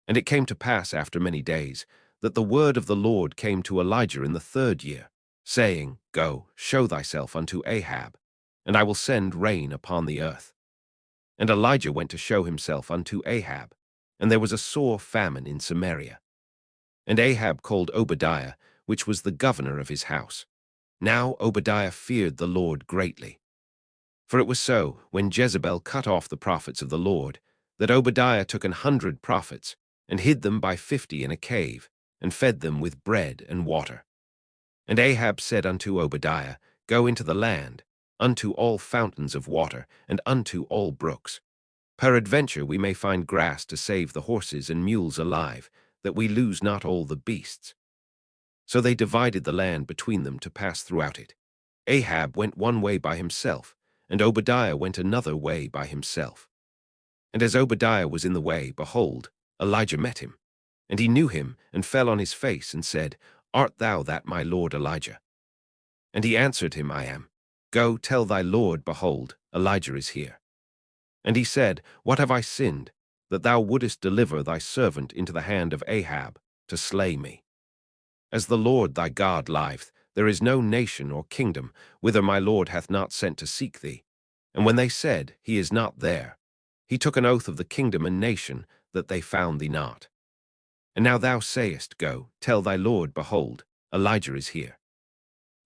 And it came to pass after many days that the word of the Lord came to Elijah in the 3rd year, saying, Go, show thyself unto Ahab, and I will send rain upon the earth. And Elijah went to show himself unto Ahab, and there was a sore famine in Samaria. And Ahab called Obadiah, which was the governor of his house. Now Obadiah feared the Lord greatly. For it was so, when Jezebel cut off the prophets of the Lord, that Obadiah took 100 prophets, and hid them by 50 in a cave, and fed them with bread and water. And Ahab said unto Obadiah, Go into the land, unto all fountains of water, and unto all brooks. Peradventure we may find grass to save the horses and mules alive, that we lose not all the beasts. So they divided the land between them to pass throughout it. Ahab went one way by himself, and Obadiah went another way by himself. And as Obadiah was in the way, behold, Elijah met him. And he knew him, and fell on his face, and said, Art thou that my lord Elijah? And he answered him, I am. Go, tell thy lord, behold, Elijah is here. And he said, What have I sinned, that thou wouldest deliver thy servant into the hand of Ahab, to slay me? As the Lord thy God liveth, there is no nation or kingdom whither my Lord hath not sent to seek thee. And when they said, He is not there, he took an oath of the kingdom and nation, that they found thee not. And now thou sayest, Go, tell thy Lord, behold, Elijah is here.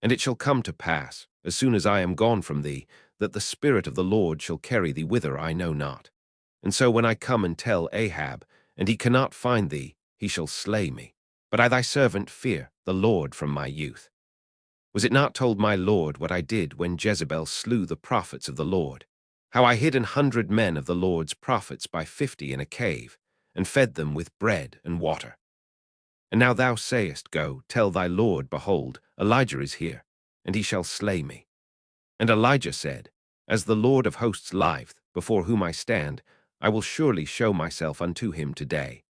And it shall come to pass, as soon as I am gone from thee, that the Spirit of the Lord shall carry thee whither I know not. And so when I come and tell Ahab, and he cannot find thee, he shall slay me. But I thy servant fear the Lord from my youth. Was it not told my Lord what I did when Jezebel slew the prophets of the Lord? How I hid 100 men of the Lord's prophets by 50 in a cave, and fed them with bread and water. And now thou sayest, Go, tell thy Lord, behold, Elijah is here, and he shall slay me. And Elijah said, As the Lord of hosts liveth, before whom I stand, I will surely show myself unto him today.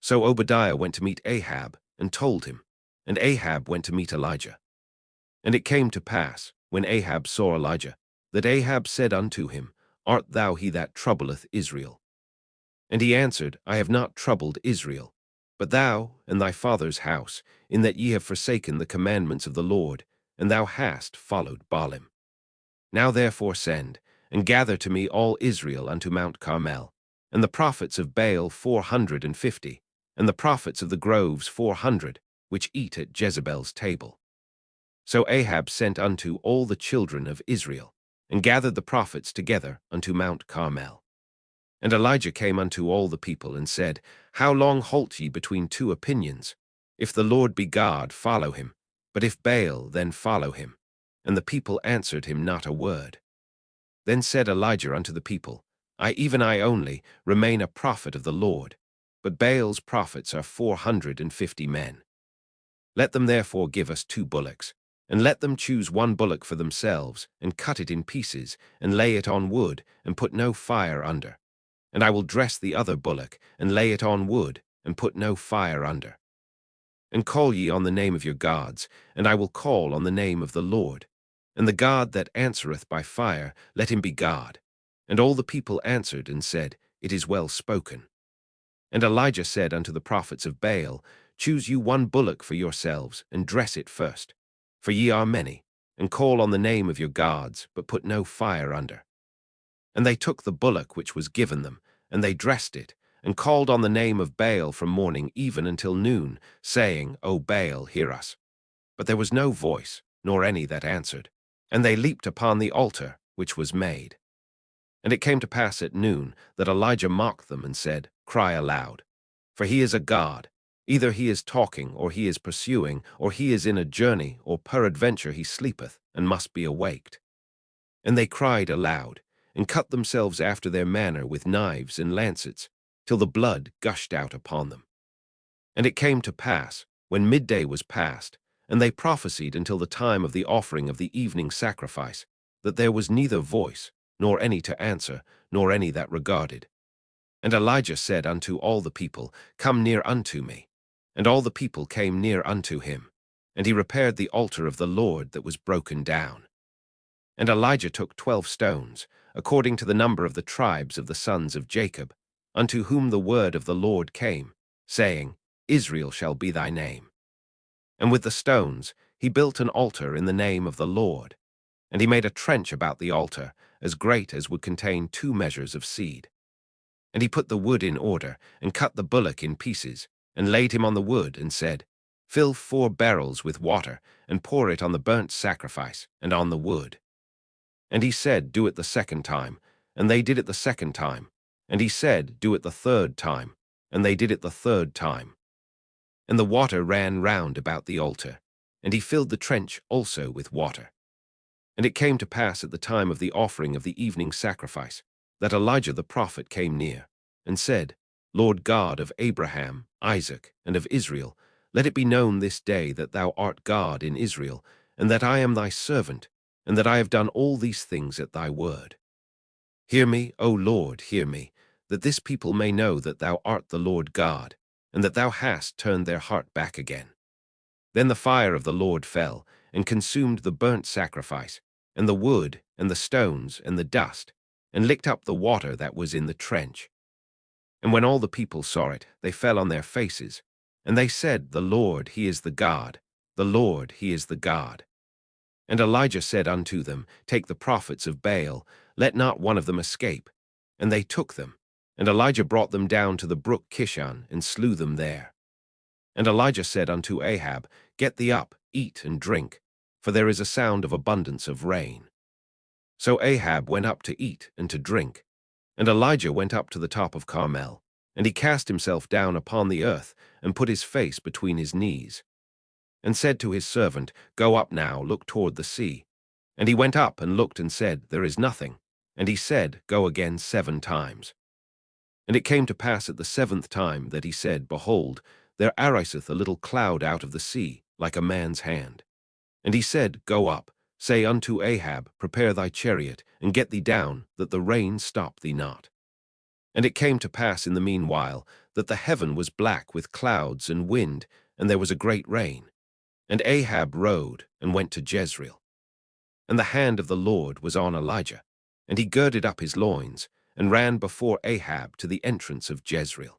So Obadiah went to meet Ahab, and told him, and Ahab went to meet Elijah. And it came to pass, when Ahab saw Elijah, that Ahab said unto him, Art thou he that troubleth Israel? And he answered, I have not troubled Israel, but thou and thy father's house, in that ye have forsaken the commandments of the Lord, and thou hast followed Baalim. Now therefore send, and gather to me all Israel unto Mount Carmel, and the prophets of Baal 450, and the prophets of the groves 400, which eat at Jezebel's table. So Ahab sent unto all the children of Israel, and gathered the prophets together unto Mount Carmel. And Elijah came unto all the people, and said, How long halt ye between 2 opinions? If the Lord be God, follow him, but if Baal, then follow him. And the people answered him not a word. Then said Elijah unto the people, even I only, remain a prophet of the Lord, but Baal's prophets are 450 men. Let them therefore give us 2 bullocks, and let them choose 1 bullock for themselves, and cut it in pieces, and lay it on wood, and put no fire under. And I will dress the other bullock, and lay it on wood, and put no fire under. And call ye on the name of your gods, and I will call on the name of the Lord. And the God that answereth by fire, let him be God. And all the people answered and said, It is well spoken. And Elijah said unto the prophets of Baal, Choose you 1 bullock for yourselves, and dress it first. For ye are many, and call on the name of your gods, but put no fire under. And they took the bullock which was given them, and they dressed it, and called on the name of Baal from morning even until noon, saying, O Baal, hear us. But there was no voice, nor any that answered. And they leaped upon the altar which was made. And it came to pass at noon that Elijah mocked them and said, Cry aloud, for he is a god. Either he is talking, or he is pursuing, or he is in a journey, or peradventure he sleepeth, and must be awaked. And they cried aloud, and cut themselves after their manner with knives and lancets, till the blood gushed out upon them. And it came to pass, when midday was past, and they prophesied until the time of the offering of the evening sacrifice, that there was neither voice, nor any to answer, nor any that regarded. And Elijah said unto all the people, Come near unto me. And all the people came near unto him. And he repaired the altar of the Lord that was broken down. And Elijah took 12 stones, according to the number of the tribes of the sons of Jacob, unto whom the word of the Lord came, saying, Israel shall be thy name. And with the stones he built an altar in the name of the Lord, and he made a trench about the altar, as great as would contain 2 measures of seed. And he put the wood in order, and cut the bullock in pieces, and laid him on the wood, and said, Fill 4 barrels with water, and pour it on the burnt sacrifice, and on the wood. And he said, Do it the 2nd time. And they did it the 2nd time. And he said, Do it the 3rd time. And they did it the 3rd time. And the water ran round about the altar, and he filled the trench also with water. And it came to pass at the time of the offering of the evening sacrifice, that Elijah the prophet came near, and said, Lord God of Abraham, Isaac, and of Israel, let it be known this day that thou art God in Israel, and that I am thy servant, and that I have done all these things at thy word. Hear me, O Lord, hear me, that this people may know that thou art the Lord God, and that thou hast turned their heart back again. Then the fire of the Lord fell, and consumed the burnt sacrifice, and the wood, and the stones, and the dust, and licked up the water that was in the trench. And when all the people saw it, they fell on their faces, and they said, The Lord, he is the God, the Lord, he is the God. And Elijah said unto them, Take the prophets of Baal, let not one of them escape. And they took them. And Elijah brought them down to the brook Kishon, and slew them there. And Elijah said unto Ahab, Get thee up, eat and drink, for there is a sound of abundance of rain. So Ahab went up to eat and to drink. And Elijah went up to the top of Carmel, and he cast himself down upon the earth, and put his face between his knees, and said to his servant, Go up now, look toward the sea. And he went up and looked and said, There is nothing. And he said, Go again 7 times. And it came to pass at the 7th time that he said, Behold, there ariseth a little cloud out of the sea, like a man's hand. And he said, Go up, say unto Ahab, Prepare thy chariot, and get thee down, that the rain stop thee not. And it came to pass in the meanwhile, that the heaven was black with clouds and wind, and there was a great rain. And Ahab rode, and went to Jezreel. And the hand of the Lord was on Elijah, and he girded up his loins, and ran before Ahab to the entrance of Jezreel.